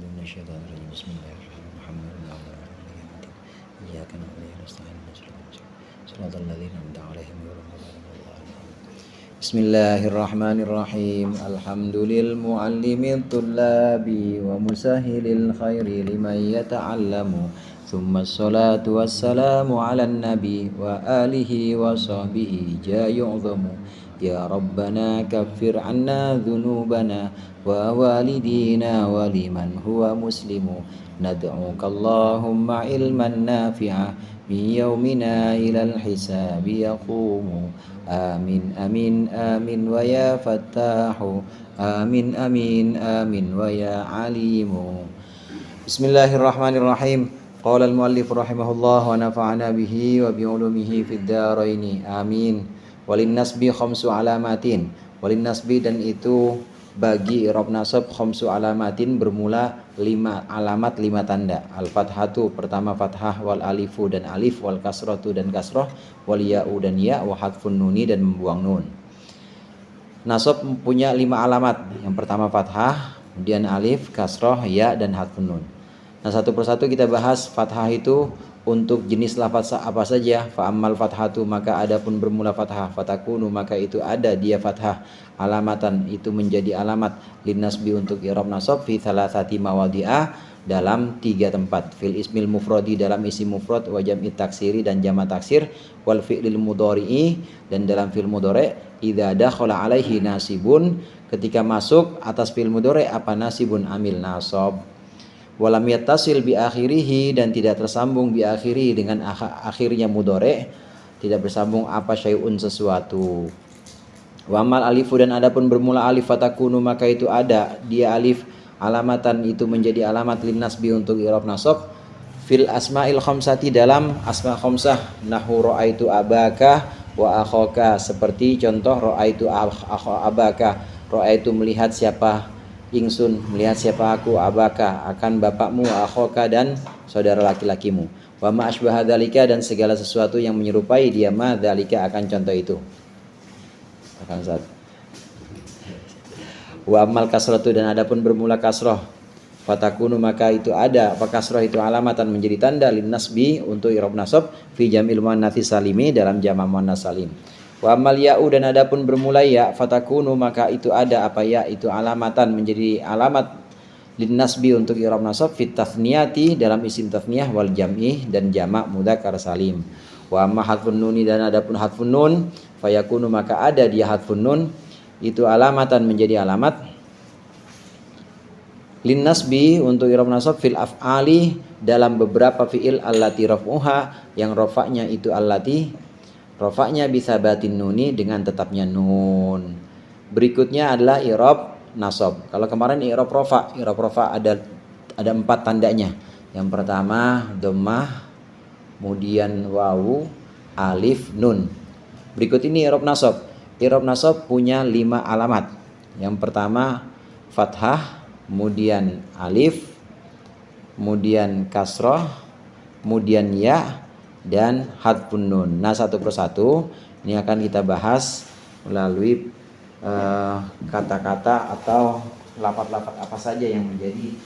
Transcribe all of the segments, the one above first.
من الشيطان الرجيم بسم الله الرحمن الرحيم إياك نعبد وإياك نستعين صراط الذين أنعمت عليهم غير المغضوب عليهم. بسم الله الرحمن الرحيم الحمد للمعلم الطلاب ومسهل الخير لمن يتعلم ثم الصلاة والسلام على النبي وآله وصحبه جاء يعظم يا ربنا كفر عنا ذنوبنا ووالدينا ولمن هو مسلم ندعوك اللهم علما نافعا من يومنا إلى الحساب يقوم آمين آمين آمين ويا فتاح آمين آمين آمين ويا عليم. بسم الله الرحمن الرحيم. قال المؤلف رحمه الله ونفعنا به وبعلومه في الدارين آمين. Walin nasbi khamsu alamatin. Walin nasbi dan itu bagi i'rab nasab khamsu alamatin bermula 5 alamat 5 tanda. Al fathatu pertama fathah, wal alifu dan alif, wal kasratu dan kasrah, wal ya'u dan ya, wa hadfun nuni dan membuang nun. Nasab punya 5 alamat. Yang pertama fathah, kemudian alif, kasrah, ya dan hadfun nun. Nah, satu persatu kita bahas. Fathah itu untuk jenis lafaz apa saja. Fa ammal fathatu maka adapun bermula fathah, fatakunu maka itu ada dia fathah, alamatan itu menjadi alamat, linnasbi untuk i'rab nasab, fi thalathati mawadhi'ah dalam 3 tempat, fil ismil mufradi dalam isim mufrad, wa jam'i taksiri dan jama' taksir, wal fi'lil mudhari'i dan dalam fi'il mudhari', idza dakhala alaihi nasibun ketika masuk atas fi'il mudhari' apa nasibun amil nasab. Walam yattasil bi akhirihi dan tidak tersambung bi akhiri dengan akhirnya mudhari', tidak bersambung apa syai'un sesuatu. Wa amal alifu dan adapun bermula alif fatakunu maka itu ada dia alif, alamatan itu menjadi alamat linnasbi untuk i'rab nasab, fil asma'il khamsati dalam asma khamsah, nahu ra'aitu abaka wa akhaka, seperti contoh ra'aitu abaka, ra'aitu melihat siapa ingsun, melihat siapa aku, abaka akan bapakmu, akhoka dan saudara laki-lakimu, wa ma asbaha dzalika dan segala sesuatu yang menyerupai dia ma dzalika akan contoh itu. Akan saat wa amal kasratu dan adapun bermula kasrah, fatakunu maka itu ada apa kasrah itu alamatan menjadi tanda lin nasbi untuk i'rab nasab, fi jam'il muannats salimi dalam jama' muannats salim. Wa amal ya'u dan adapun bermula ya, fatakunu maka itu ada apa ya itu alamatan menjadi alamat linnasbi untuk i'rab nasab, fit tathniyati dalam isim tathniyah, wal jam'i dan jama' mudzakkar salim. Wa amma hadfun nuni dan adapun hadfun nun, fayakunu maka ada dia hadfun nun itu alamatan menjadi alamat linnasbi untuk i'rab nasab, fil af'ali dalam beberapa fi'il allati raf'uha yang rafa'nya itu allati, rafa'nya bisa batin nuni dengan tetapnya nun. Berikutnya adalah i'rab nasab. Kalau kemarin i'rab rafa ada 4 tandanya. Yang pertama dhammah, kemudian wawu, alif, nun. Berikut ini i'rab nasab. I'rab nasab punya 5 alamat. Yang pertama fathah, kemudian alif, kemudian kasrah, kemudian ya dan hadfun nun. Nah, satu persatu ini akan kita bahas melalui kata-kata atau lafaz-lafaz apa saja yang menjadi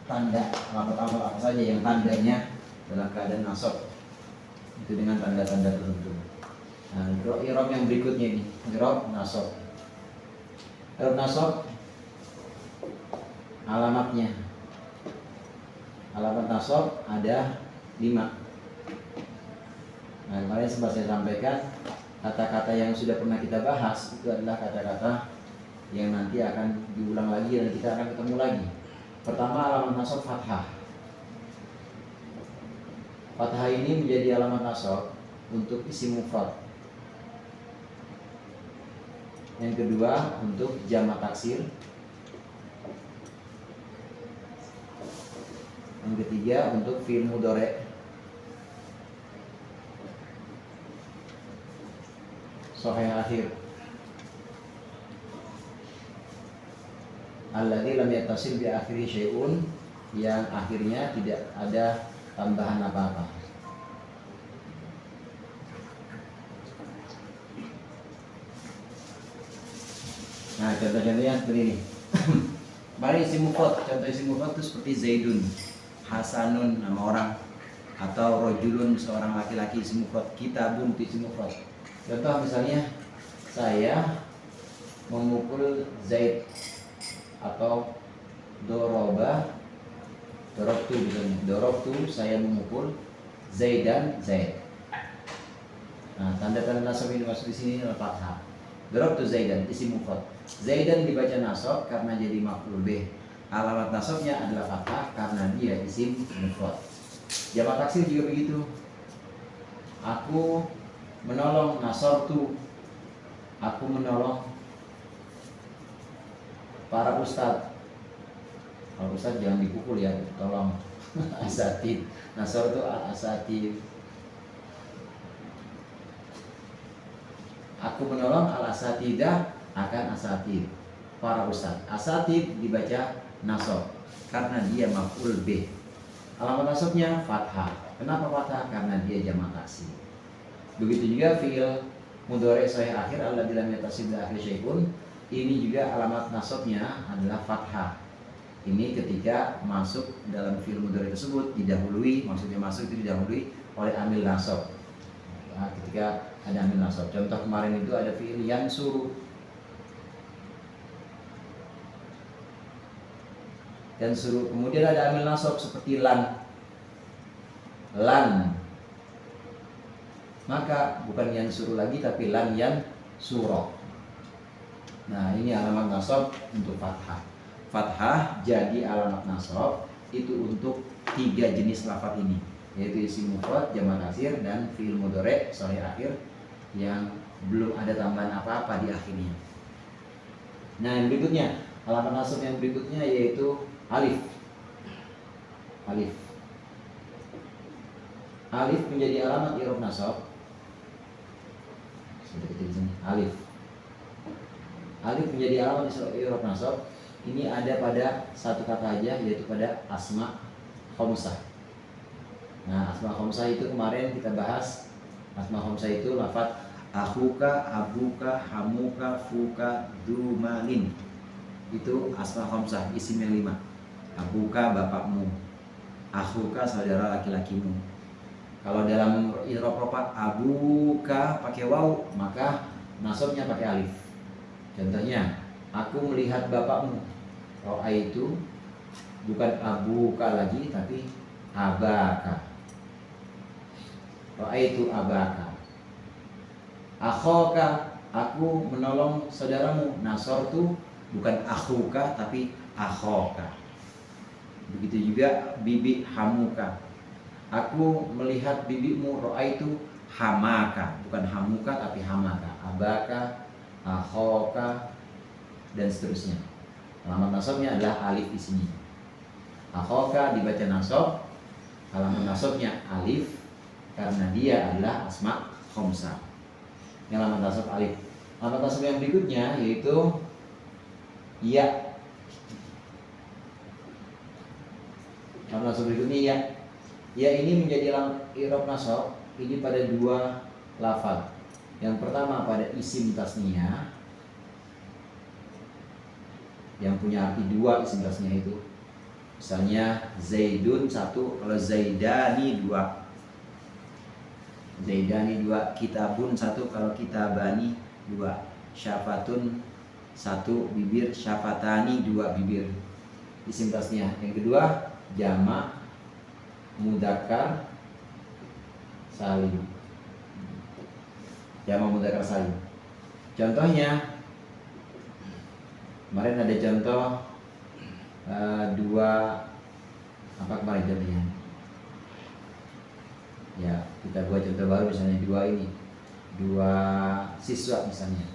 tanda, lafaz apa saja yang tandanya dalam keadaan nasab itu dengan tanda-tanda tertentu. Nah, i'rab yang berikutnya ini i'rab nasab. I'rab nasab alamatnya, alamat nasab ada 5. Nah, kemarin sempat saya sampaikan kata-kata yang sudah pernah kita bahas itu adalah kata-kata yang nanti akan diulang lagi dan kita akan ketemu lagi. Pertama alamat nasab fathah. Fathah ini menjadi alamat nasab untuk isim mufrad. Yang kedua untuk jama' taksir. Yang ketiga untuk fi'il mudhari'. Sahih akhir. Alladzi lam yattasil bi akhiri syai'un, yang akhirnya tidak ada tambahan apa-apa. Nah, contoh-contohnya seperti ini. Mari isim mufrad, contoh isim mufrad itu seperti Zaidun, Hasanun nama orang, atau rojulun seorang laki-laki isim mufrad, kitabun itu isim mufrad. Contoh misalnya saya memukul Zaid atau dorobtu misalnya, dorobtu saya memukul Zaidan Zaid. Nah, tanda-tanda nasab ini masuk di sini adalah fathah. Dorobtu Zaidan isim mufrad. Zaidan dibaca nasab karena jadi maf'ul bih. Alamat nasabnya adalah fathah karena dia isim mufrad. Jamak taksir juga begitu. Aku menolong, nasartu. Aku menolong para ustadz. Kalau ustadz jangan dipukul ya, tolong. Asatid. Nasartu al-asatid. Aku menolong al-asatidah akan asatid, para ustadz. Asatid dibaca nasab karena dia maf'ul bih. Alamat nasabnya fathah. Kenapa fathah? Karena dia jamak taksir. Begitu juga fi'il mudhari' shahih akhir alladzi lam yatasib bi akhir syai'un. Ini juga alamat nasabnya adalah fathah. Ini ketika masuk dalam fi'il mudhari' tersebut didahului, maksudnya masuk itu didahului oleh amil nasab. Nah, ketika ada amil nasab. Contoh kemarin itu ada fi'il yansuru. Dan suruh, kemudian ada amil nasab seperti lan. Maka bukan yansuru lagi tapi lan yansuro. Nah, ini alamat nasab untuk fathah. Fathah jadi alamat nasab itu untuk 3 jenis lafaz ini, yaitu isim mufrad, jamak taksir, dan fi'il mudhari' shahih akhir yang belum ada tambahan apa-apa di akhirnya. Nah, yang berikutnya, alamat nasab yang berikutnya yaitu alif. Alif menjadi alamat i'rab nasab. Seperti di sini, alif. Alif menjadi alamat i'rab nasab. Ini ada pada satu kata aja, yaitu pada asma khamsah. Nah, asma khamsah itu kemarin kita bahas. Asma khamsah itu lafaz akhuka, abuka, hamuka, fuka, dumalin. Itu asma khamsah, isim yang 5. Abuka bapakmu, akhuka saudara laki-lakimu. Kalau dalam i'rab ropat abuka pakai waw, maka nasabnya pakai alif. Contohnya, aku melihat bapakmu. Ro'a itu bukan abuka lagi tapi abaka. Ro'a itu abaka. Akhoka, aku menolong saudaramu. Nasartu bukan akhuka tapi akhoka. Begitu juga bibi hamuka. Aku melihat bibimu. Ro'a itu hamaka, bukan hamuka tapi hamaka. Abaka, akhoka, dan seterusnya. Alamat nasabnya adalah alif di sini. Akhoka dibaca nasab, alamat nasabnya alif karena dia adalah asma khamsah. Ini alamat nasab alif. Alamat nasab yang berikutnya yaitu ya. Alamat nasab berikutnya ya. Ya ini menjadi i'rab nasab ini pada 2 lafaz. Yang pertama pada isim tasniyah yang punya arti 2 isim tasniyah itu. Misalnya Zaidun 1, kalau Zaidani 2. Zaidani 2, kitabun 1, kalau kitabani 2. Syafatun 1 bibir, syafatani 2 bibir. Isim tasniyah. Yang kedua jamak mudzakkar salim. Jamak mudzakkar salim. Contohnya kemarin ada contoh 2 apa kemarin contohnya? Ya, kita buat contoh baru misalnya 2 ini. 2 siswa misalnya.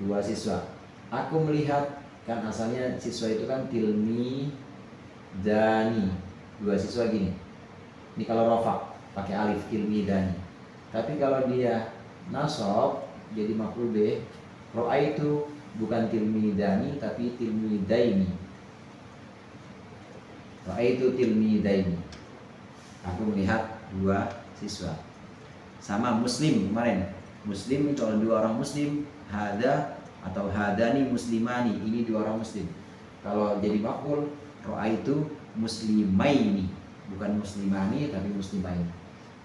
2 siswa. Aku melihat, kan asalnya siswa itu kan tilmi dani. 2 siswa gini. Ini kalau rafa pakai alif tilmi dani. Tapi kalau dia nasab jadi maf'ul bih, ro'a itu bukan tilmidani tapi tilmidaini. Ro'a itu tilmidaini. Aku melihat 2 siswa. Sama muslim kemarin. Muslim kalau 2 orang muslim, hada atau hadani muslimani, ini 2 orang muslim. Kalau jadi maf'ul, ra'aitu muslimaini, bukan muslimani tapi muslimaini.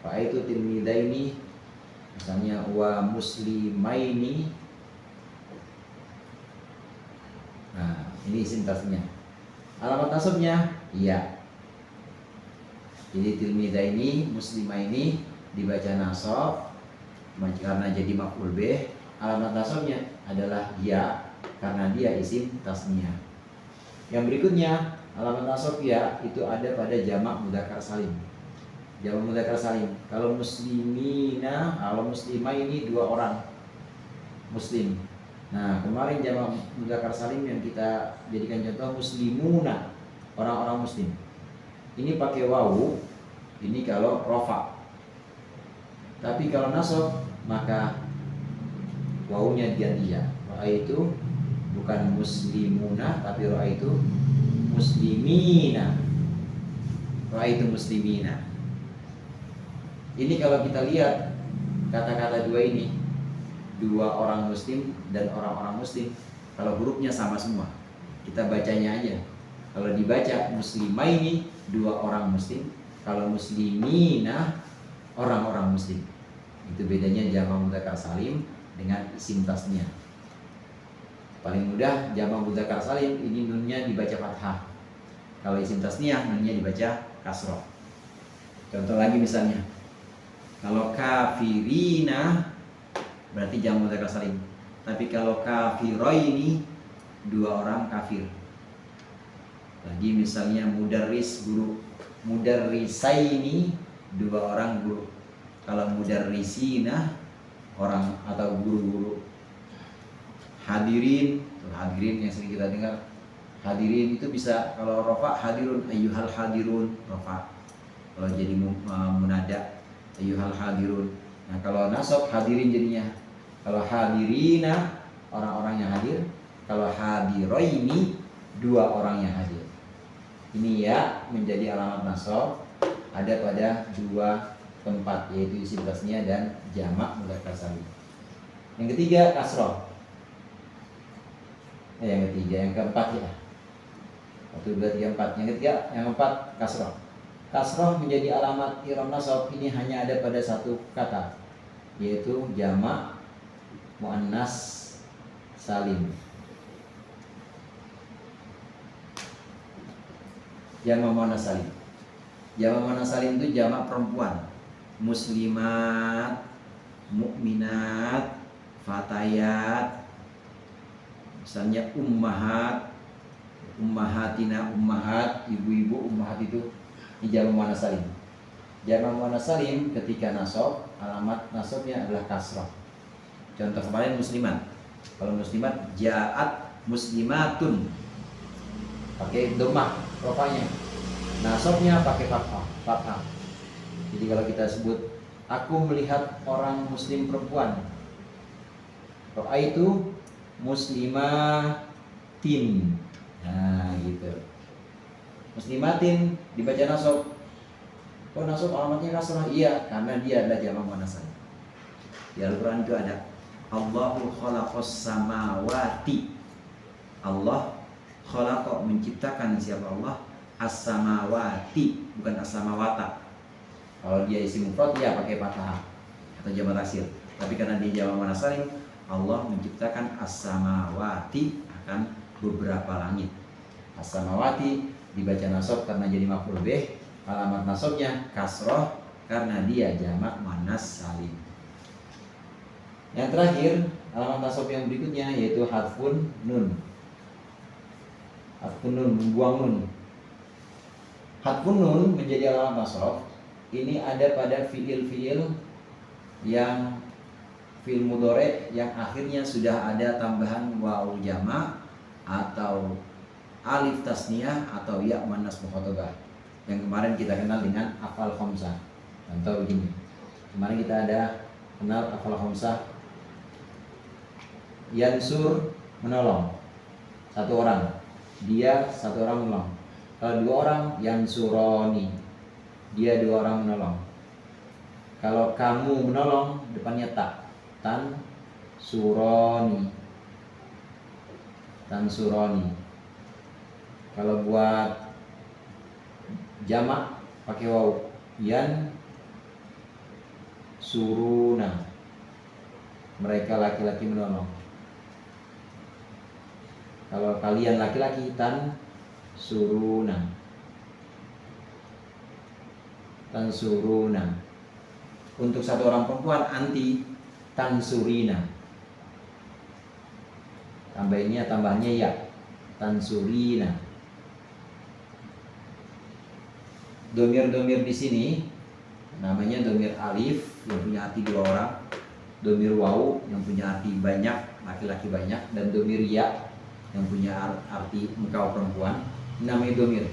Ra'aitu tilmidaini, misalnya wa muslimaini. Nah, ini isim tasnya. Alamat nasabnya iya. Jadi tilmidaini, muslimaini dibaca nasab karena jadi maf'ul bih. Alamat nasabnya adalah ya karena dia isim tasnya. Yang berikutnya alamat nasab ya itu ada pada jamak mudzakkar salim. Jamak mudzakkar salim. Kalau muslimina, kalau muslimah ini 2 orang muslim. Nah, kemarin jamak mudzakkar salim yang kita jadikan contoh muslimuna, orang-orang muslim. Ini pakai wawu, ini kalau rofa. Tapi kalau nasab maka wawunya diganti ya. Itu bukan muslimuna tapi itu muslimina. Itu muslimina. Ini kalau kita lihat kata-kata dua ini, 2 orang muslim dan orang-orang muslim, kalau hurufnya sama semua, kita bacanya aja. Kalau dibaca muslimaini 2 orang muslim, kalau muslimina orang-orang muslim. Itu bedanya jamak mudzakkar salim dengan isim tasnya. Paling mudah jamak mudzakkar salim ini nunnya dibaca fathah. Kalau isim tasniyah nunnya dibaca kasroh. Contoh lagi misalnya, kalau kafirina berarti jamak mudzakkar salim. Tapi kalau kafiroini 2 orang kafir. Lagi misalnya mudarris guru, mudarrisaini 2 orang guru. Kalau mudarrisina orang atau guru-guru. Hadirin, hadirin yang sering kita dengar. Hadirin itu bisa kalau rofa hadirun, ayyuhal hadirun rofa. Kalau jadi munada ayyuhal hadirun. Nah, kalau nasab hadirin jadinya. Kalau hadirina orang-orang yang hadir. Kalau hadiroini 2 orang yang hadir. Ini ya menjadi alamat nasab ada pada 2 tempat, yaitu isim tasniyah dan jamak mudzakkar salim. Yang ketiga kasroh. Yang keempat ya. 1, 2, 3, 4. Yang ketiga, yang keempat kasroh. Kasroh menjadi alamat i'rab nasab ini hanya ada pada 1 kata, yaitu jamak muannas salim. Jamak muannas salim. Jamak muannas salim itu jamak perempuan. Muslimat, mukminat, fatayat, misalnya ummahat, ummahatina, ummahat, ibu-ibu, ummahat itu jamak muannas salim. Jamak muannas salim ketika nasab, alamat nasabnya adalah kasrah. Contoh kemarin muslimat. Kalau muslimat ja'at muslimatun pakai dhammah rofanya. Nasabnya pakai fathah. Jadi kalau kita sebut aku melihat orang muslim perempuan, itu muslimatin. Nah, gitu. Muslimatin dibaca nasab. Kok nasab alamatnya kasrah? Iya, karena dia adalah jamak muannas salim. Di Al-Qur'an itu ada Allahu khalaqas samawati. Allah khalaqa menciptakan, siapa Allah? As-samawati, bukan as-samawata. Kalau dia isim mufrad ya pakai fathah atau jamak taksir. Tapi karena dia jamak muannas salim, Allah menciptakan as-samawati akan beberapa langit. As-samawati dibaca nasab karena jadi maf'ul bih, alamat nasabnya kasroh karena dia jamak muannas salim. Yang terakhir, alamat nasab yang berikutnya yaitu hadfun nun. Hadfun nun, membuang nun. Hadfun nun menjadi alamat nasab. Ini ada pada fiil-fiil yang fiil mudhari yang akhirnya sudah ada tambahan wawu jamak atau alif tasniyah atau ya muannas mukhatabah. Yang kemarin kita kenal dengan afal khamsah. Contoh begini. Kemarin kita ada kenal afal khamsah. Yansur menolong 1 orang. Dia 1 orang menolong. Kalau 2 orang yansuroni. Dia 2 orang menolong. Kalau kamu menolong depannya tak. Tan suroni. Kalau buat jamak pakai waw, yan suruna, mereka laki-laki menolong. Kalau kalian laki-laki, tan suruna, tan suruna. Untuk satu orang perempuan, anti tan surina. Tambahnya ya, tan surina. Domir-domir di sini namanya domir alif yang punya arti dua orang, domir waw yang punya arti banyak, laki-laki banyak, dan domir ya yang punya arti engkau perempuan. Ini namanya domir.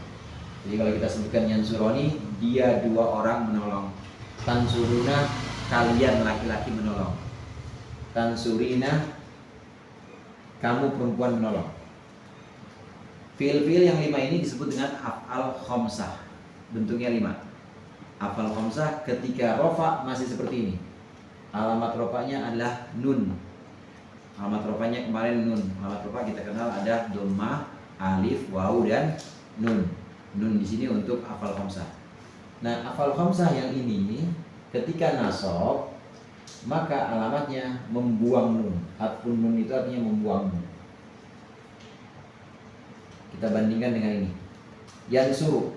Jadi kalau kita sebutkan yansuroni, dia dua orang menolong. Tansuruna, kalian laki-laki menolong. Tansurina, kamu perempuan menolong. Fiil-fiil yang 5 ini disebut dengan af'al khamsah. Bentuknya 5. Af'al khamsah ketika rofa masih seperti ini. Alamat rofanya adalah nun. Alamat rofanya kemarin nun. Alamat rofa kita kenal ada dhammah, alif, waw, dan nun. Nun di sini untuk af'al khamsah. Nah, af'al khamsah yang ini ketika nasab maka alamatnya membuang nun. Hatfun nun itu artinya membuang nun. Kita bandingkan dengan ini. Yansuru.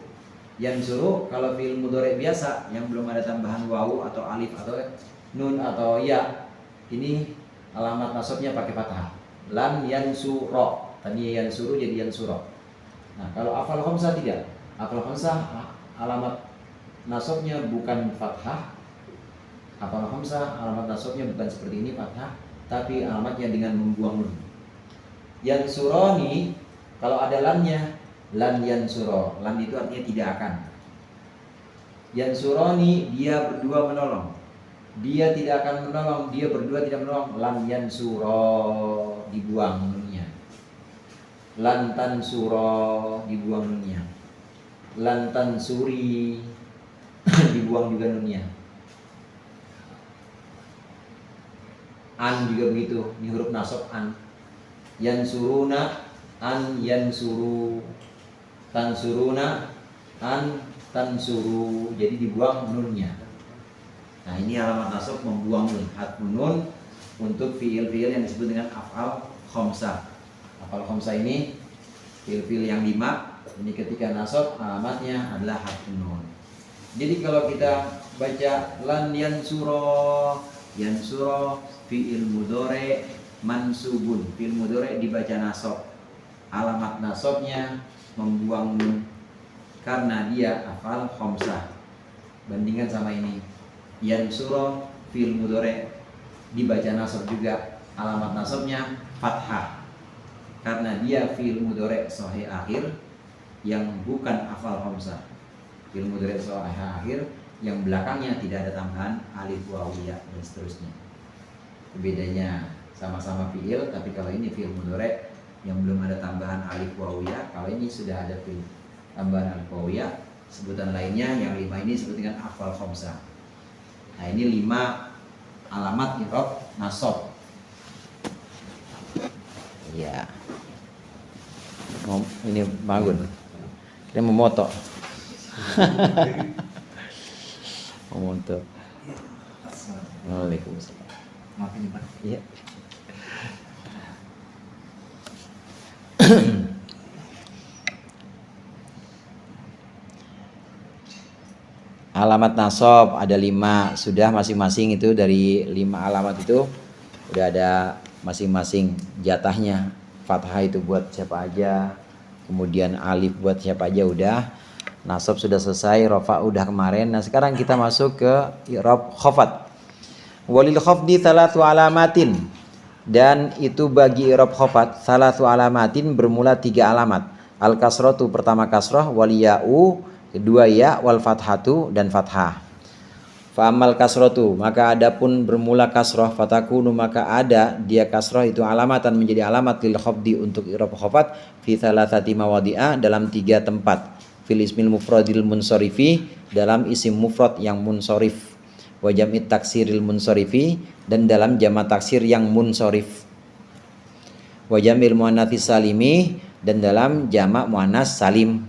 Yansuru kalau fi'il mudhari biasa yang belum ada tambahan wawu atau alif atau nun atau ya, ini alamat nasabnya pakai fathah. Lam yansuro. Tadi yansuru jadi yansuro. Nah, kalau af'al khamsah tidak. Af'al khamsah alamat nasabnya bukan fathah. Af'al khamsah alamat nasabnya bukan seperti ini fathah, tapi alamatnya dengan membuang nun. Yansuroni kalau ada lamnya, lan yansuro. Lan itu artinya tidak akan. Yansuroni, dia berdua menolong. Dia tidak akan menolong, dia berdua tidak menolong. Lan yansuro, dibuang nunnya. Lan tansuro, dibuang nunnya. Lan tansuri, dibuang juga nunnya. An juga begitu, ini huruf nasab an. Yansuruna, an yansuru. Tansuruna, an tansuru. Jadi dibuang nunnya. Nah, ini alamat nasab membuang nun. Hatfun nun untuk fiil-fiil yang disebut dengan af'al khamsah. Af'al khamsah ini fiil-fiil yang 5. Ini ketika nasab alamatnya adalah hatfun nun. Jadi kalau kita baca lan yansuro, yansuro fiil mudhari mansubun. Fiil mudhari dibaca nasab. Alamat nasabnya membuang nun karena dia af'al khamsah. Bandingkan sama ini. Yansuro fiil mudhari dibaca nasab juga. Alamat nasabnya fathah karena dia fiil mudhari sahih akhir yang bukan af'al khamsah. Fiil mudhari sahih akhir yang belakangnya tidak ada tambahan alif waw ya dan seterusnya. Bedanya sama-sama fiil, tapi kalau ini fiil mudhari yang belum ada tambahan alif waw ya, kalau ini sudah ada fiil tambahan alif waw ya. Sebutan lainnya yang 5 ini disebut dengan af'al khamsah. Nah, ini 5 alamat i'rab nasab. Ya. Ini bangun. Kita memoto. Memoto. Waalaikumsalam. Maafin Pak. Iya. Alamat nasab ada 5. Sudah masing-masing itu dari 5 alamat itu udah ada masing-masing jatahnya. Fathah itu buat siapa aja, kemudian alif buat siapa aja udah. Nasab sudah selesai, rafa udah kemarin. Nah, sekarang kita masuk ke i'rab khafad. Walil khafdi thalathu alamatin. Dan itu bagi i'rab khafad thalathu alamatin bermula 3 alamat. Al kasratu pertama kasrah, wal ya'u kedua ya, wal fathatu dan fathah. Fa amal kasratu, maka adapun bermula kasrah, fatakunu maka ada dia kasrah itu alamatan menjadi alamat lil khafdi untuk i'rab khafad fi thalathati mawadi'a dalam 3 tempat. Fil ismil mufradil munsorifi dalam isim mufrad yang munsorif, wa jam'it taksiril munsorifi dan dalam jamak taksir yang munsorif, wa jam'il muannatsis salimi dan dalam jamak muannas salim.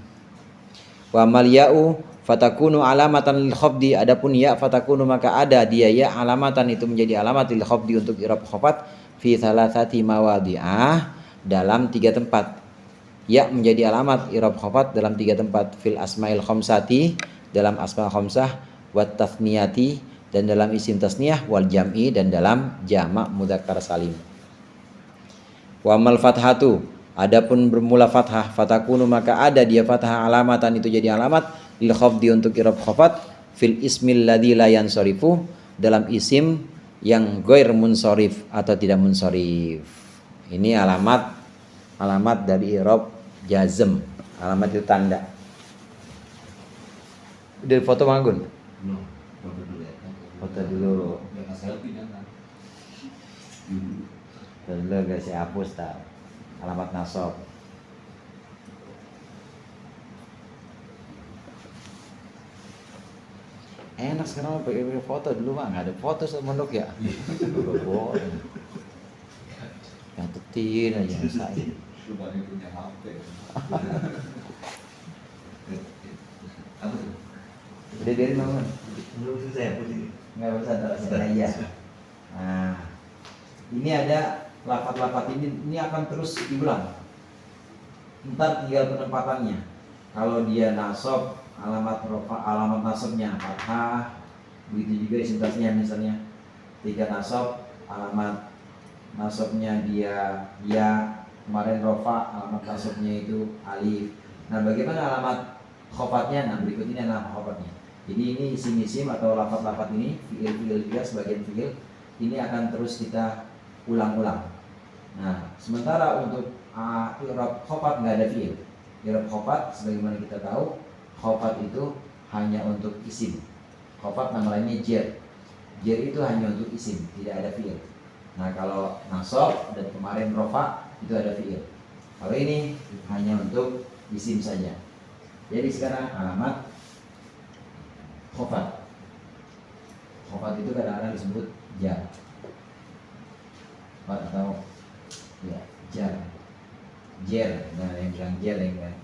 Wa mal ya'u fatakunu alamatan lil khafdi, adapun ya fatakunu maka ada dia ya alamatan itu menjadi alamat lil khafdi untuk i'rab khafat fi thalathati mawadhi'ah dalam 3 tempat. Ya menjadi alamat i'rab khafat dalam 3 tempat, fil asmail khamsati dalam asma khamsah, wat tathniyati dan dalam isim tasniyah, wal jam'i dan dalam jamak mudzakkar salim. Wa mal fathatu, adapun bermula fathah, fatakunu maka ada dia fathah alamatan itu jadi alamat lil khafdi untuk i'rab khafat fil ismil ladzi la yansarifu dalam isim yang ghair munsharif atau tidak munsharif. Ini alamat dari i'rab jazm. Alamat itu tanda. Udah foto Manggun? Foto dulu. Dulu gak saya hapus tak alamat nasab. Enak sekarang pakai foto dulu mah nggak ada foto sama mondok ya. Boleh. Yang tetin aja saya. Rupanya punya HP. Udah dari mana? Belum saya putih. Nggak usah terasa aja. Nah, ini ada lafaz-lafaz ini akan terus diulang. Ntar tinggal penempatannya. Kalau dia nasab, alamat nasabnya fathah, begitu juga isim tasniyah misalnya. Tiga nasab, alamat nasabnya dia ya, kemarin rofa, alamat nasabnya itu alif. Nah, bagaimana alamat khofatnya? Nah, berikut ini alamat khofatnya. Jadi ini isim-isim atau lafaz-lafaz ini, fiil-fiil juga sebagian fiil ini akan terus kita ulang-ulang. Nah, sementara untuk i'rab khafat nggak ada fiil. I'rab khafat sebagaimana kita tahu, khafat itu hanya untuk isim. Khafat nama lainnya jar. Jar itu hanya untuk isim, tidak ada fiil. Nah, kalau nasab dan kemarin rofa itu ada fiil. Kalau ini hanya untuk isim saja. Jadi sekarang alamat khafat. Khafat itu kadang-kadang disebut jar. Atau ya jar. Nah, yang bilang jar yang kan.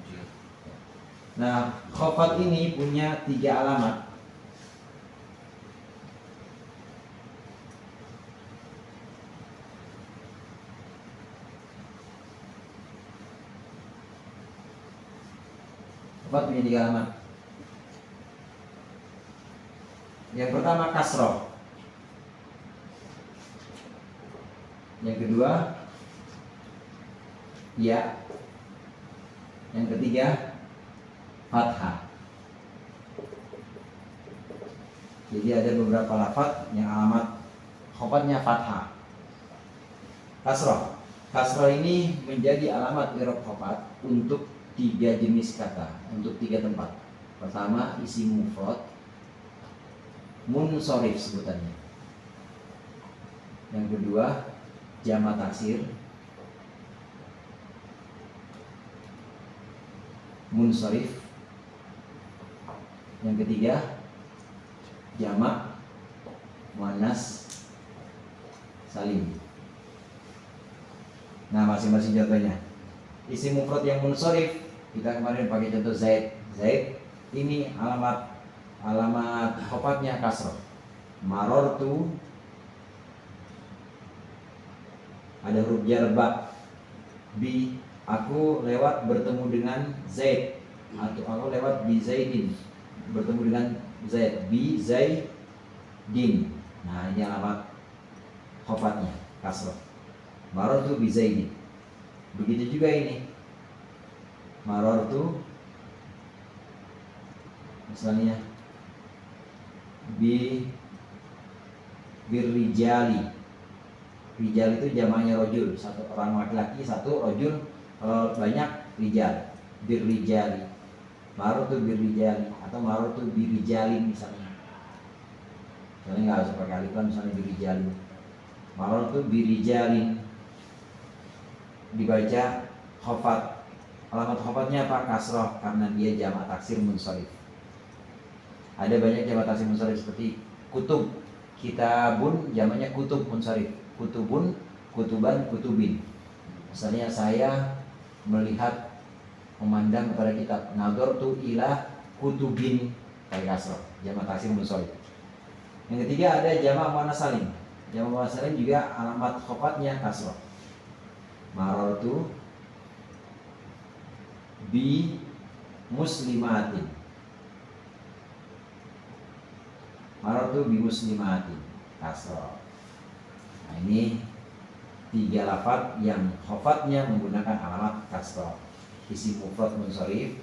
Nah, khafat ini punya 3 alamat. Khafat punya 3 alamat. Yang pertama kasroh. Yang kedua ya. Yang ketiga fathah. Jadi ada beberapa lafaz yang alamat khofatnya fathah. Kasroh. Kasroh ini menjadi alamat i'rab khafat untuk 3 jenis kata, untuk 3 tempat. Pertama isim mufrad munsharif sebutannya. Yang kedua jamak taksir munsharif. Yang ketiga jamak muannas salim. Nah, masing-masing contohnya. Isim mufrad yang munsharif kita kemarin pakai contoh Zaid. Zaid ini alamat khofatnya kasroh. Marortu ada huruf jar ba. Bi aku lewat bertemu dengan Zaid, atau aku lewat bi Zaidin bertemu dengan Zaid, bi Zaidin. Nah, ini alamat khofatnya kasroh. Marortu bi Zaidin. Begitu juga ini. Marortu misalnya birrijali. Rijal itu jamaknya rojul, satu orang laki-laki, satu rojul, kalau banyak rijal. Birrijali. Marortu birrijali atau marortu birrijali misalnya. Misalnya nggak usah pakai alif, misalnya birrijali. Marortu birrijalin. Dibaca khafat. Alamat khafatnya apa? Kasroh, karena dia jamak taksir munsharif. Ada banyak jamak taksir munsharif seperti kutub. Kitabun jamaknya kutub munsharif. Kutubun, kutuban, kutubin. Misalnya saya melihat, memandang kepada kitab. Nadortu ila kutubin, pakai kasroh, jamak taksir munsharif. Yang ketiga ada jamak muannas salim. Jamak muannas salim juga alamat khofatnya kasroh. Marartu bi muslimatin. Marartu bi muslimatin, kasroh. Nah, ini 3 lafaz yang khofatnya menggunakan alamat kasroh. Isim mufrad munsharif,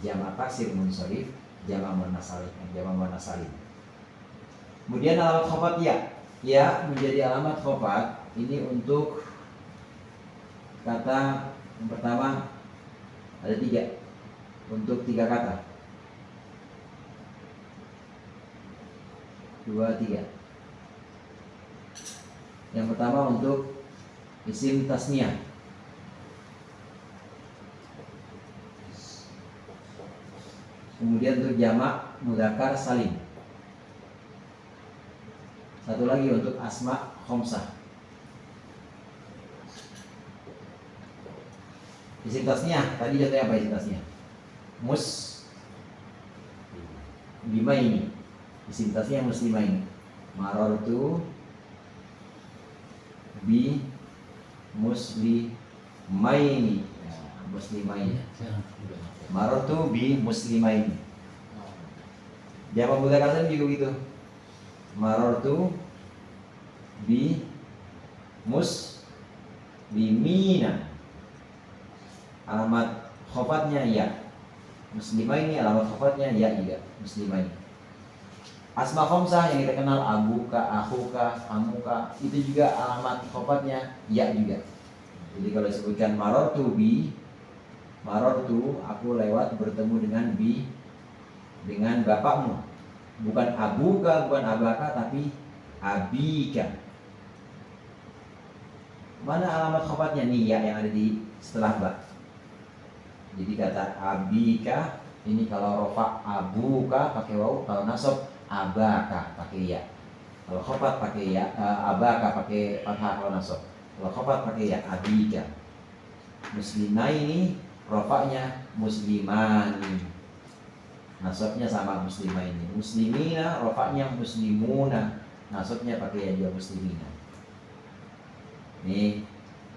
jamak taksir munsharif, jamak muannas salim. Kemudian alamat khofat ya menjadi alamat khofat ini untuk kata yang pertama ada 3, untuk 3 kata 2, 3. Yang pertama untuk isim tasniyah, kemudian untuk jamak mudzakkar salim. Satu lagi untuk asma khomsah. Isim tasniyah tadi contohnya apa isim tasniyah? Muslimaini. Isim tasniyah muslimaini. Marartu bi muslimaini. Muslimaini. Marartu bi muslimaini. Jamak mudzakkar salim juga begitu. Marartu bi muslimina. Alamat khofatnya ya. Muslimah ini alamat khofatnya ya juga, muslimah ini. Asma khomsah yang kita kenal abuka, akhuka, amuka, itu juga alamat khofatnya ya juga. Jadi kalau disebutkan marartu bi, marartu aku lewat bertemu dengan bapakmu. Bukan abuka, bukan abaka, tapi abika. Mana alamat khofatnya nih ya yang ada di setelah ba. Jadi kata abika ini kalau rofa abuka pakai waw, kalau nasab abaka pakai ya. Kalau khofat pakai ya, abaka pakai fathah kalau nasab. Kalau khofat pakai ya abika. Muslimah ini rofanya muslimani. Nasabnya sama muslimah ini. Muslimina rofaknya muslimuna, nasabnya pakai ya juga muslimina. Ini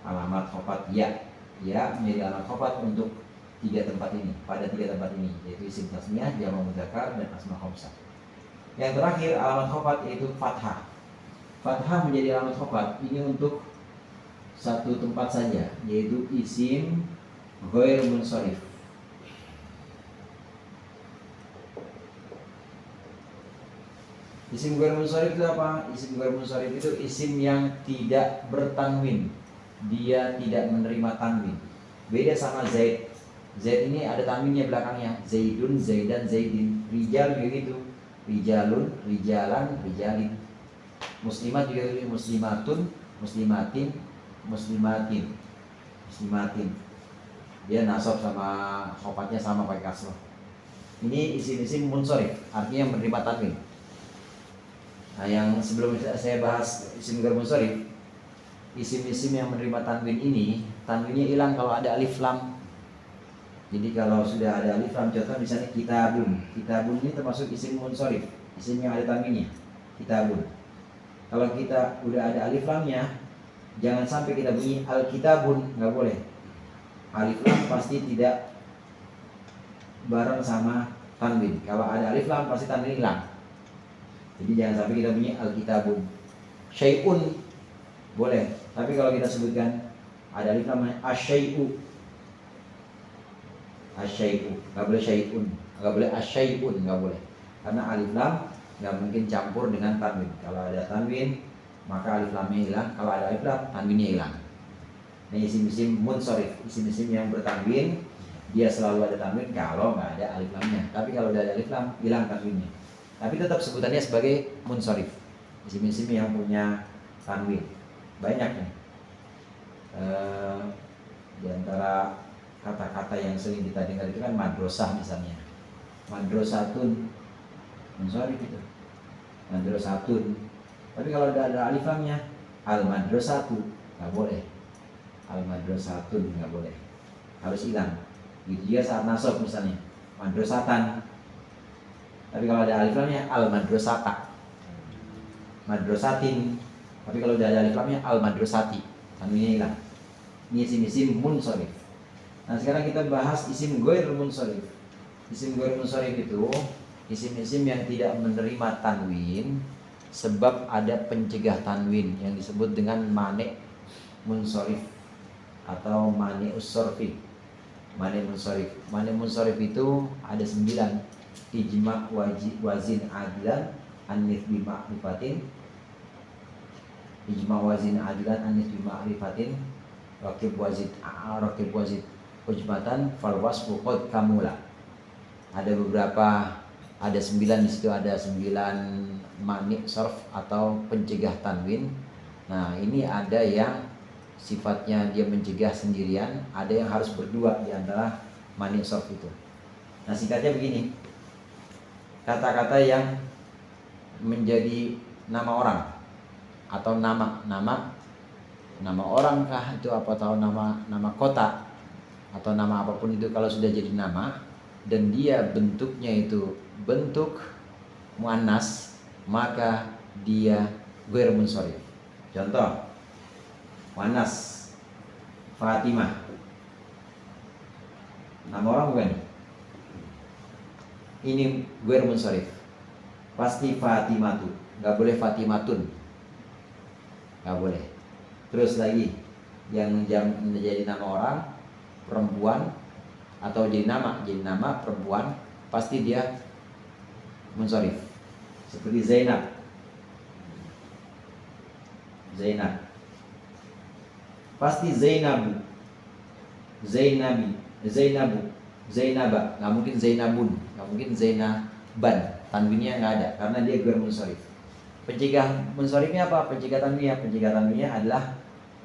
alamat khofat ya. Ya menjadi alamat khofat untuk 3 tempat ini, pada 3 tempat ini, yaitu isim tasniyah, jamak mudzakkar, dan asma khomsah. Yang terakhir alamat khofat yaitu fathah. Fathah menjadi alamat khofat ini untuk 1 tempat saja, yaitu isim ghair munsharif. Isim ghair munsharif itu apa? Isim ghair munsharif itu isim yang tidak bertanwin. Dia tidak menerima tanwin. Beda sama Zaid. Zaid ini ada tanwinnya belakangnya. Zaidun, Zaidan, Zaidin. Rijal juga gitu. Rijalun, Rijalan, Rijalin. Muslimat juga gitu. Muslimatun, Muslimatin, Muslimatin, Muslimatin. Dia nasab sama khofatnya sama pakai kasroh. Ini isim-isim munsharif, artinya menerima tanwin. Nah, yang sebelum saya bahas isim ghair munsharif, isim-isim yang menerima tanwin ini, tanwinnya hilang kalau ada alif lam. Jadi kalau sudah ada alif lam, contoh misalnya kitabun. Kitabun ini termasuk isim munsharif, isim yang ada tanwinnya. Kitabun. Kalau kita udah ada alif lamnya, jangan sampai kita bunyi al-kitabun, nggak boleh. Alif lam pasti tidak bareng sama tanwin. Kalau ada alif lam pasti tanwin hilang. Jadi jangan sampai kita bunyi al-kitabun. Syai'un boleh, tapi kalau kita sebutkan ada alif lam asyai'u. Asyai'u, nggak boleh syai'un, nggak boleh asyai'un, nggak boleh. Karena alif lam nggak mungkin campur dengan tanwin. Kalau ada tanwin, maka alif lamnya hilang. Kalau ada alif lam, tanwinnya hilang. Ini isim-isim munsharif, isim-isim yang bertanwin, dia selalu ada tanwin kalau nggak ada alif lamnya. Tapi kalau udah ada alif lam, hilang tanwinnya. Tapi tetap sebutannya sebagai munsharif, isim-isim yang punya tanwin. Banyak nih. Di antara kata-kata yang sering kita dengar itu kan madrasah misalnya. Madrasatun, munsharif itu. Madrasatun. Tapi kalau udah ada alif lamnya, al madrasatu nggak boleh. Al madrasatun nggak boleh. harus hilang. Gitu juga saat nasab misalnya madrasatan. Tapi kalau ada alif lamnya al madrasata, madrasatin. Tapi kalau udah ada alif lamnya al madrasati, tanwinnya hilang. Ini isim-isim munsharif. Nah sekarang kita bahas isim ghair munsharif. Isim ghair munsharif itu isim-isim yang tidak menerima tanwin sebab ada pencegah tanwin yang disebut dengan mane munsharif atau mane ussorfi. Mane munsharif. Mane munsharif itu ada 9. Ijma wazin adilan anis bima'rifatin. Ijma wazin adilan anis bima'rifatin. Rakib wazid ujmatan fal wasfu qad kamula. Ada beberapa, ada 9 di situ, ada 9 mani sarf atau pencegah tanwin. Nah, ini ada yang sifatnya dia mencegah sendirian, ada yang harus berdua di antara mani sarf itu. Nah, singkatnya begini. Kata-kata yang menjadi nama orang atau nama orang kah itu, apa tahu nama kota atau nama apapun itu, kalau sudah jadi nama dan dia bentuknya itu bentuk muannas, maka dia ghair munsharif. Contoh muannas Fatimah, nama orang bukan? Ini ghair munsharif. Pasti Fatimatu, nggak boleh Fatimatun, nggak boleh. Terus lagi yang menjadi nama orang perempuan atau jadi nama perempuan, pasti dia munsharif. Seperti Zainab, pasti Zainabu, Zainaba, nggak mungkin Zainabun, nggak mungkin Zainaban, tanwinnya nggak ada karena dia ghair munsharif. Pencegah munsharifnya apa? Pencegah tanwinnya adalah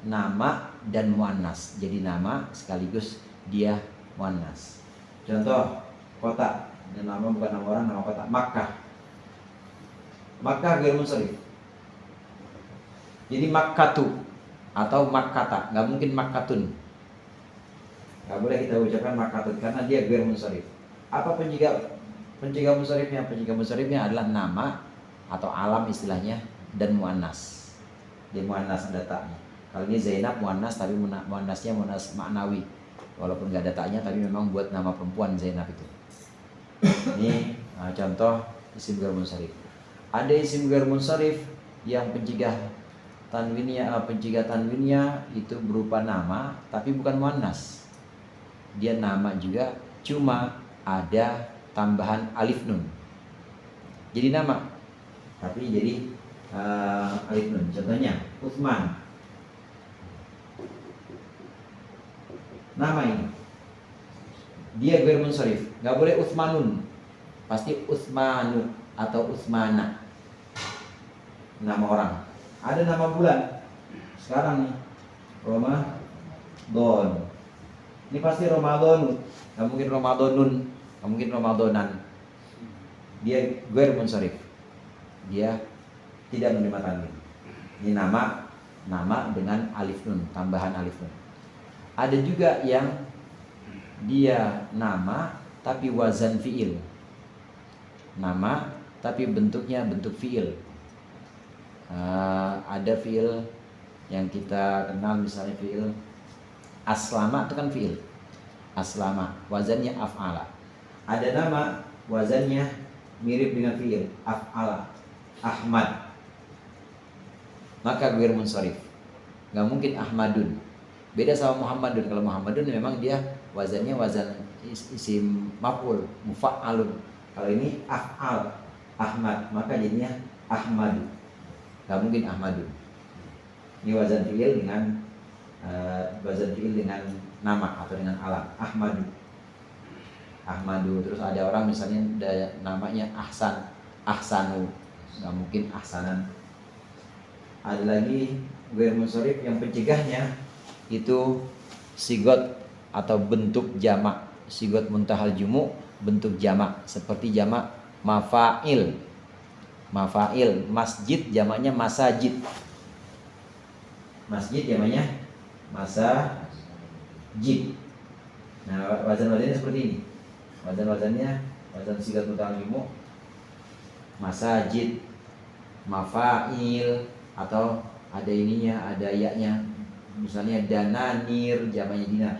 nama dan muannas. Jadi nama sekaligus dia muannas. Contoh kota, nama bukan nama orang, nama kota. Makkah ghair munsharif. Jadi Makkatu atau Makkata, nggak mungkin Makkatun. Nggak boleh kita ucapkan Makkatun karena dia ghair munsharif. Apa pencegah munsharifnya? Pencegah munsharifnya adalah nama atau alam istilahnya dan muannas. Dia muannas ada taknya. Kalau ini Zainab muannas tapi muannasnya muannas maknawi. Walaupun nggak ada taknya tapi memang buat nama perempuan Zainab itu. Ini contoh isim ghair munsharif. Ada isim ghair munsharif yang pencegah tanwinnya itu berupa nama tapi bukan muannas. Dia nama juga, cuma ada tambahan alif nun. Jadi nama tapi jadi alif nun. Contohnya Utsman, nama ini dia ghair munsharif, nggak boleh Utsmanun, pasti Utsmanu atau Utsmana, nama orang. Ada nama bulan sekarang nih, Ramadan, ini pasti Ramadan, nggak mungkin Ramadanun, nggak mungkin Ramadanan. Dia ghair munsharif, dia tidak menerima tanwin. Ini nama dengan alif nun, tambahan alif nun. Ada juga yang dia nama tapi wazan fiil, nama tapi bentuknya bentuk fiil. Ada fiil yang kita kenal, misalnya fiil aslama itu kan fiil aslama, wazannya af'ala. Ada nama wazannya mirip dengan fiil af'ala, Ahmad, maka ghair munsharif. Nggak mungkin Ahmadun, beda sama Muhammadun. Kalau Muhammadun memang dia wazannya wazan isim maf'ul, mufa'alun. Kalau ini af'al, Ahmad, maka jadinya Ahmadu. Gak mungkin Ahmadun. Ini wazan fi'il dengan nama atau dengan alam, Ahmadu. Terus ada orang misalnya namanya Ahsanu, gak mungkin Ahsanan. Ada lagi ghair munsharif yang pencegahnya itu sigot atau bentuk jamak, sigot muntahal jumu, bentuk jamak seperti jamak mafa'il. Masjid jamaknya masajid, masjid jamaknya masajid. Nah, wazan-wazannya seperti ini. Wazan-wazannya wazan sigat muta'allimu, masajid, mafail, atau ada ininya, ada ya-nya. Misalnya dananir, jamaknya dinar.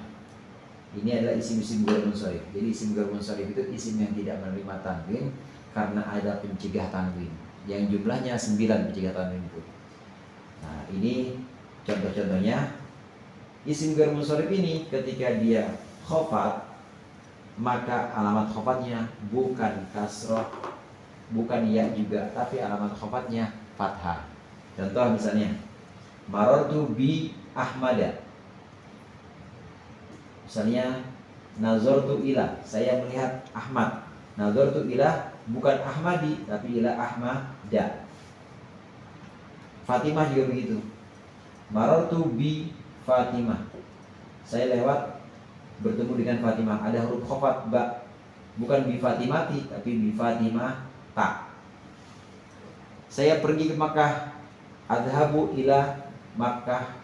Ini adalah isim-isim ghair munsharif. Jadi isim ghair munsharif itu isim yang tidak menerima tanwin karena ada pencegah tanwin. Yang jumlahnya 9 pencegah tanwin itu. Nah, ini contoh-contohnya. Isim ghair munsharif ini ketika dia khafat, maka alamat khafatnya bukan kasroh, bukan ya juga, tapi alamat khafatnya fathah. Contoh misalnya, marartu bi Ahmada. Misalnya, nazartu ila, saya melihat Ahmad. Nazartu ila bukan Ahmadi, tapi ila Ahmada. Fatimah juga begitu. Marartu bi Fatimah, saya lewat bertemu dengan Fatimah. Ada huruf khafat ba, bukan bi Fatimati, tapi bi Fatimah ta. Saya pergi ke Makkah, adhabu ila Makkah,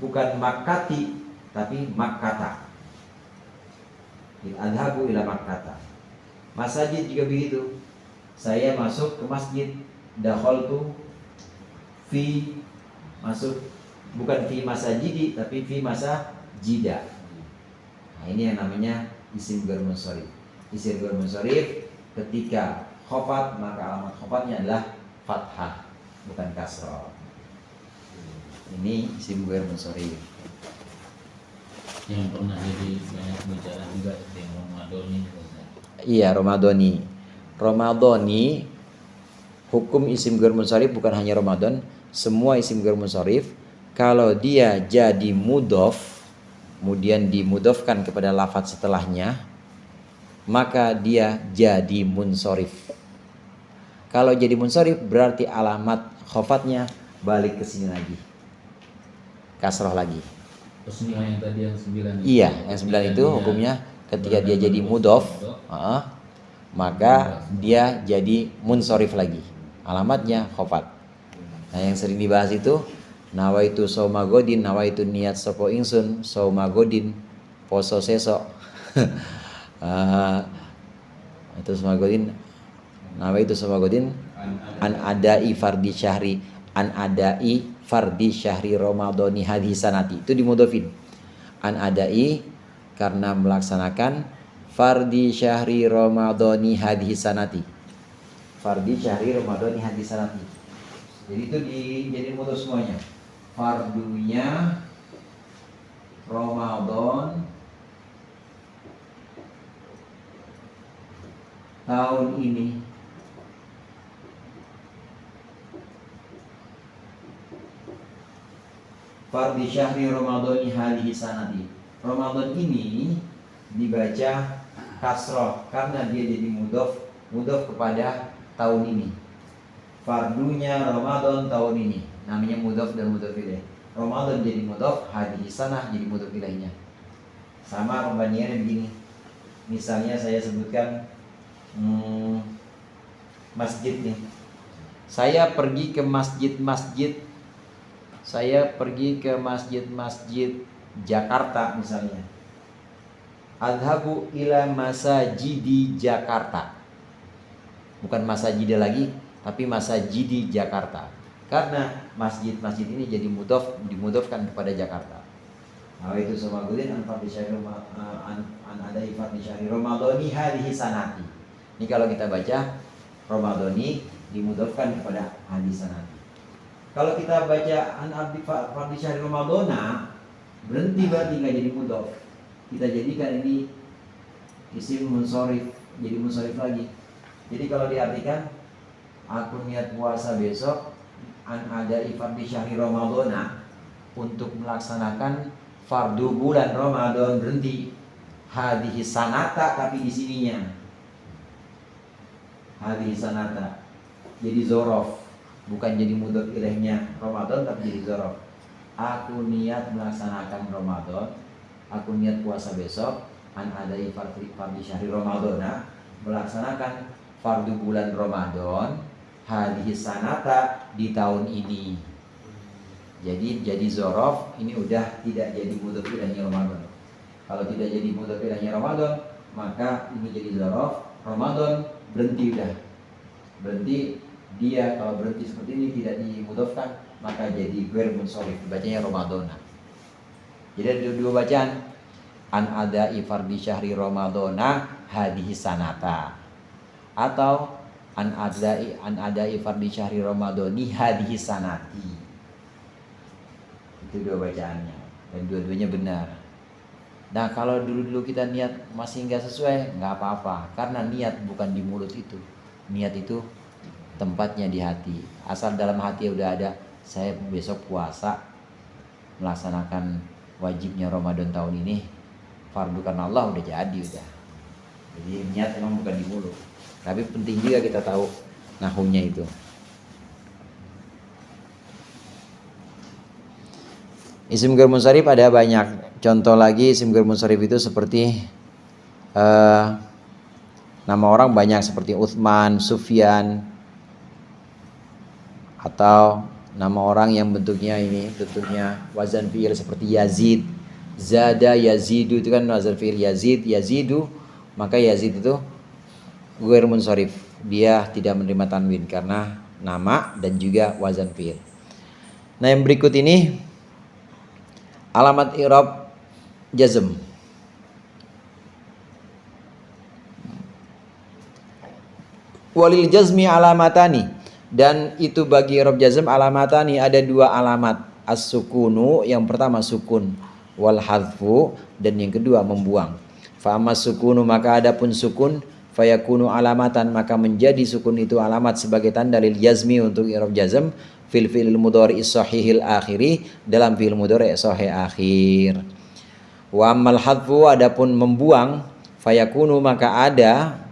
bukan Makkati, tapi Makkata. Adhabu ila Makkata. Masjid juga begitu. Saya masuk ke masjid, dakhaltu fi, masuk bukan fi masajidi, tapi fi masajida. Nah, ini yang namanya isim ghair munsharif. Isim ghair munsharif ketika khafat, maka alamat khafatnya adalah fathah, bukan kasrah. Ini isim ghair munsharif. Yang pernah jadi banyak bicara juga yang Ramadhani. Iya, Ramadhani. Ramadhani, hukum isim ghair munsharif bukan hanya Ramadan, semua isim ghair munsharif kalau dia jadi mudhof, kemudian dimudhofkan kepada lafadz setelahnya, maka dia jadi munsharif. Kalau jadi munsharif berarti alamat khafatnya balik ke sini lagi, kasroh lagi. Terus yang tadi yang 9 Iya, yang 9 itu hukumnya ketika dia jadi mudhof, maka dia jadi munsharif lagi. Alamatnya khafat. Nah, yang sering dibahas itu nawaitu sauma godin, nawaitu niat sapa ingsun sauma godin, poso sesok. Itu sauma godin, nawaitu sauma godin an adai fardi syahri, an adai fardi syahri ramadhani hadhihi sanati. Itu dimudhofin. An adai karena melaksanakan fardi syahri ramadhani hadhihi sanati. Fardi syahri ramadhani hadhihi sanati. Jadi itu jadi mudhof semuanya. Fardunya Ramadan tahun ini. Fardi syahri Ramadhani hadhihi sanati. Ramadan ini dibaca kasroh karena dia jadi mudhof kepada tahun ini. Fardunya Ramadan tahun ini, namanya mudhof dan mudhof ilaih. Ramadan jadi mudhof, hadhihi sanah jadi mudhof ilaihnya. Sama pembandingannya begini. Misalnya saya sebutkan masjid nih. Saya pergi ke masjid-masjid. Saya pergi ke masjid-masjid Jakarta misalnya. Adhabu ila masajidi Jakarta. Bukan masajida lagi, tapi masajidi Jakarta. Karena masjid-masjid ini jadi dimudhofkan kepada Jakarta. Nah, itu sama gulin an fardhi syahri an adai fardhi syahri ramadhani hadhihi sanati. Ini kalau kita baca ramadhani dimudhofkan kepada hadhihi sanati. Kalau kita baca an abdi fardhi syahri ramadhana, berhenti berarti nggak jadi mudhof. Kita jadikan ini isim munsharif, jadi munsharif lagi. Jadi kalau diartikan aku niat puasa besok an adai fardhi syahri ramadhana, untuk melaksanakan fardu bulan Ramadan, berhenti hadhihi sanata, tapi di sininya hadhihi sanata jadi zorof, bukan jadi mudhof ilaihnya Ramadan, tapi jadi zorof. Aku niat melaksanakan Ramadan, aku niat puasa besok an adai fardhi syahri ramadhana, melaksanakan fardu bulan Ramadan hadhihi sanata di tahun ini. Jadi zorof ini udah tidak jadi mudhof ilaihnya Ramadan. Kalau tidak jadi mudhaf ilaihi Ramadan, maka ini jadi dzaraf. Ramadan berhenti udah. Berhenti dia, kalau berhenti seperti ini tidak dimudhafkan, maka jadi ghair munsharif, bacanya Ramadana. Jadi ada dua bacaan. An ada'i fardhi syahri Ramadana hadhihi sanata, atau an ada'i fardhi syahri Ramadani hadhihi sanati. Itu dua bacaannya dan dua-duanya benar. Nah, kalau dulu kita niat masih nggak sesuai, nggak apa-apa, karena niat bukan di mulut itu. Niat itu tempatnya di hati. Asal dalam hati udah ada, saya besok puasa melaksanakan wajibnya Ramadan tahun ini, fardu karena Allah, udah jadi udah. Jadi niat emang bukan di mulut. Tapi penting juga kita tahu nahwunya itu. Isim ghair munsharif ada banyak. Contoh lagi isim ghair munsharif itu seperti nama orang banyak seperti Utsman, Sufyan, atau nama orang yang bentuknya wazan fi'il seperti Yazid, Zada, Yazidu, itu kan wazan fi'il Yazid, Yazidu, maka Yazid itu ghair munsharif, dia tidak menerima tanwin karena nama dan juga wazan fi'il. Nah, yang berikut ini alamat i'rab jazm. Walil jazmi alamatani, dan itu bagi i'rab jazm alamatani, ada dua alamat. As-sukunu, yang pertama sukun, wal hadfu, dan yang kedua membuang. Fa amma sukunu, maka adapun sukun, fayakunu alamatan, maka menjadi sukun itu alamat sebagai tanda lil jazmi untuk i'rab jazm fil fi'il mudhari sahihil akhiri, dalam fi'il mudhari sahih akhir. Wa ammal hadfu, adapun membuang, fayakunu, maka ada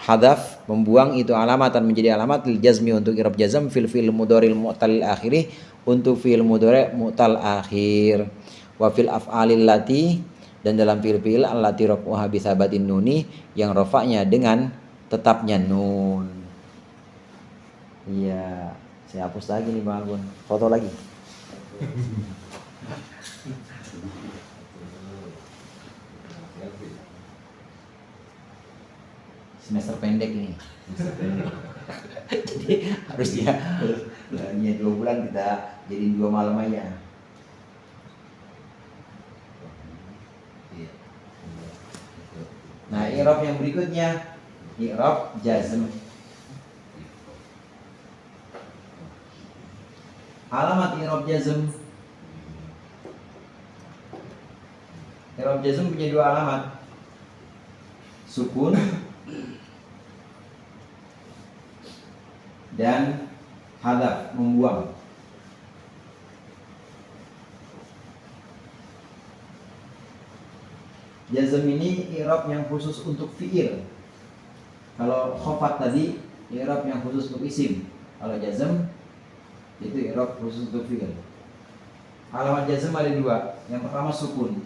hadaf, membuang itu alamatan, menjadi alamat lil jazmi untuk i'rab jazm fil fi'il mudhari mu'tal akhiri, untuk fi'il mudhari mu'tal akhir. Wa fil af'alil lati, dan dalam fi'il allati raf'uha bi tsabatin nuni, yang rafa'nya dengan tetapnya nun. Iya, saya hapus lagi nih Bang Agun. Foto lagi. Semester pendek ini. Jadi harusnya niat 2 bulan kita jadi 2 malam aja. Nah, i'rab yang berikutnya i'rab jazm. Alamat i'rab jazm. I'rab jazm punya 2 alamat. Sukun dan hadaf, membuang. Jazm ini i'rab yang khusus untuk fi'il. Kalau khafat tadi i'rab yang khusus untuk isim. Kalau jazm itu i'rab khusus untuk fi'il. Alamat jazm ada 2. Yang pertama sukun.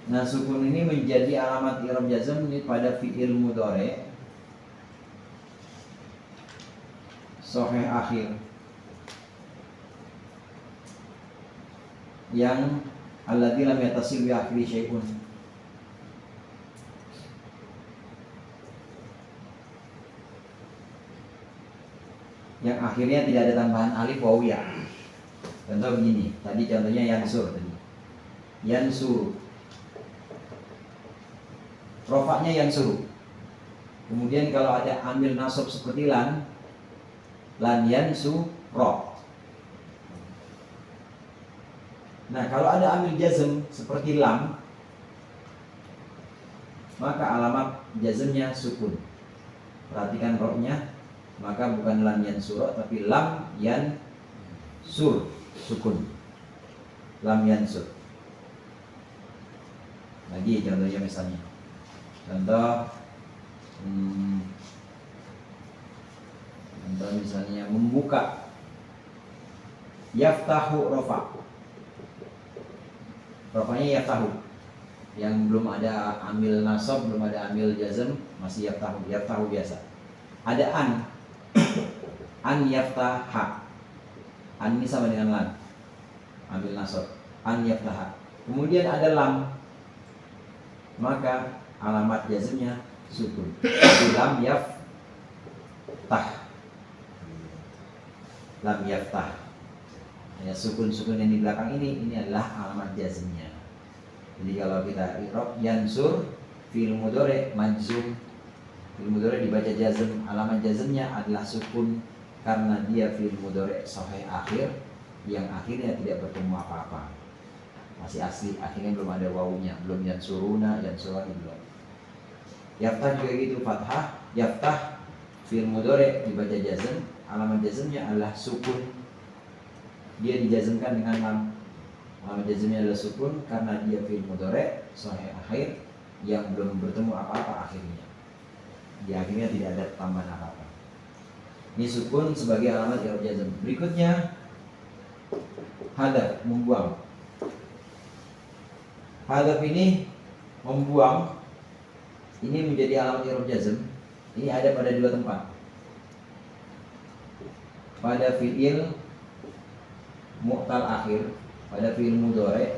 Nah, sukun ini menjadi alamat i'rab jazm ini pada fi'il mudhari sahih akhir, yang alladzi lam yatasil bi akhiri syai'un. Yang akhirnya tidak ada tambahan alif waw ya. Contoh begini, tadi contohnya yansur tadi. Yansur. Rofaknya yansur. Kemudian kalau ada amil nasab seperti lan yansuro. Nah, kalau ada amil jazm seperti lam, maka alamat jazmnya sukun. Perhatikan roknya, maka bukan lam yansuro tapi lam yansur, sukun. Lam yansur. Lagi contohnya misalnya. Contoh misalnya membuka, yaftahu rofa. Rofanya yaftahu, yang belum ada amil nasab, belum ada amil jazm, masih yaftahu biasa. Ada an yaftaha. An ini sama dengan lan. ambil nasab, an yaftaha. Kemudian ada lam, maka alamat jazmnya sukun. Jadi lam yaftah, lam yaftah. Ya, sukun-sukun yang di belakang ini adalah alamat jazmnya. Jadi kalau kita i'rab yansur fi'il mudhari majzum, fi'il mudhari dibaca jazm, alamat jazmnya adalah sukun karena dia fi'il mudhari sahih akhir yang akhirnya tidak bertemu apa-apa. Masih asli, akhirnya belum ada wawunya, belum yansuruna, yansurani belum. Yaftah juga gitu, fathah, yaftah fi'il mudhari dibaca jazm, alamat jazmnya adalah sukun. Dia dijazmkan dengan lam. Alamat jazmnya adalah sukun karena dia fi'il mudhari sahih akhir yang belum bertemu apa-apa akhirnya. Di akhirnya tidak ada tambahan apa-apa. Ini sukun sebagai alamat i'rab jazm. Berikutnya hadaf, membuang. Hadaf ini membuang. Ini menjadi alamat i'rab jazm. Ini ada pada dua tempat. Pada fi'il mu'tal akhir, pada fi'il mudhari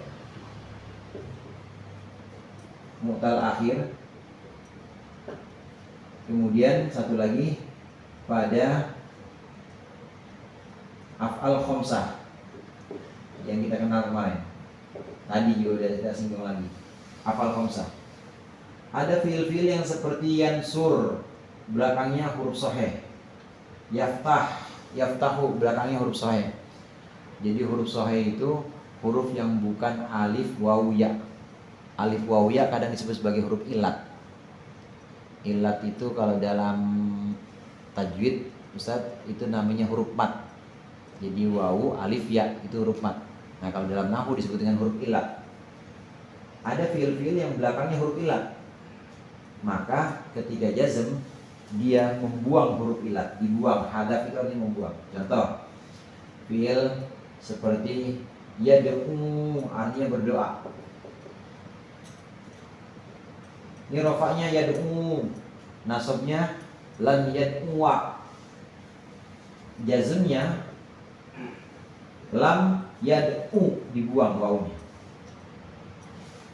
mu'tal akhir. Kemudian satu lagi pada af'al khamsah yang kita kenal kemarin. Tadi juga sudah kita singgung lagi. Af'al khamsah. Ada fi'il-fi'il yang seperti yansur, belakangnya huruf sahih. Yaftah, yaftahu, belakangnya huruf sahih. Jadi huruf sahih itu huruf yang bukan alif waw ya. Alif waw ya kadang disebut sebagai huruf ilat. Ilat itu kalau dalam tajwid Ustaz itu namanya huruf mat. Jadi waw, alif, ya itu huruf mat. Nah kalau dalam nahwu disebut dengan huruf ilat. Ada fiil-fiil yang belakangnya huruf ilat, maka ketika jazm dia membuang huruf ilat, dibuang. Hadaf itu artinya membuang. Contoh fiil seperti yad'u, artinya berdoa. Ini rofaknya yad'u, nasabnya lam yad'uwa, jazmnya lam yad'u, dibuang wawunya.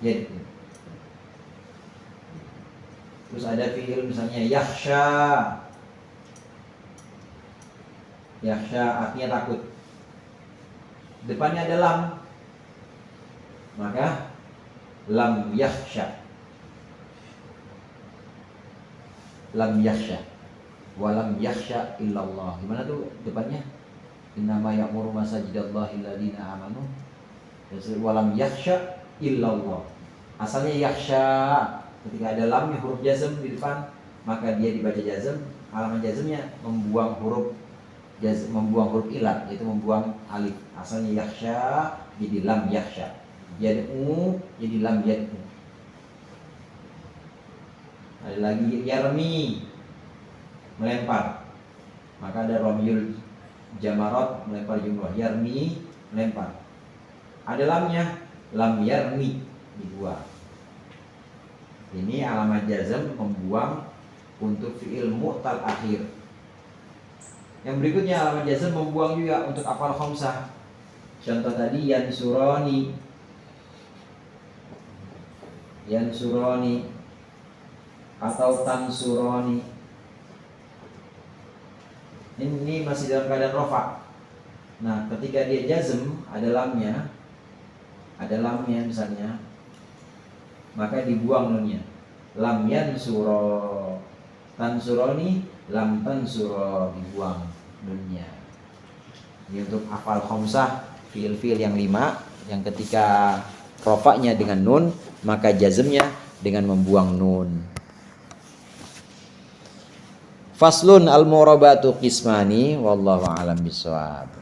Yad'u. Terus ada fiil misalnya yakhsha. Yakhsha artinya takut. Depannya ada lam, maka lam yakhsha, lam yakhsha, walam yakhsha illallah. Gimana tuh depannya? Innama ya'muru masajidallahi alladziina amanu walam yakhsha illallah. Asalnya yakhsha, ketika ada lamnya huruf jazm di depan, maka dia dibaca jazm. Alamat jazmnya membuang huruf jazm, membuang huruf ilat, yaitu membuang alif. Asalnya yakhsha jadi lam yakhsha, yad'u jadi lam yad'u. Ada lagi yarmi, melempar, maka ada ramyul jamarat, melempar jumrah. Yarmi, melempar. Ada lamnya, lam yarmi, dibuang. Ini alamat jazm membuang untuk fi'il mu'tal akhir. Yang berikutnya alamat jazm membuang juga untuk af'al khamsah. Contoh tadi yansurani, yansurani atau tansurani. Ini masih dalam keadaan rofa. Nah, ketika dia jazm ada lamnya misalnya, maka dibuang nunnya. Lam yansuro, tansuroni, lam tansuro, dibuang nunnya. Ini untuk afal khamsah, fiil-fiil yang 5 yang ketika rofaknya dengan nun, maka jazmnya dengan membuang nun. Faslun al-murabatu qismani wallahu a'lam bishawab.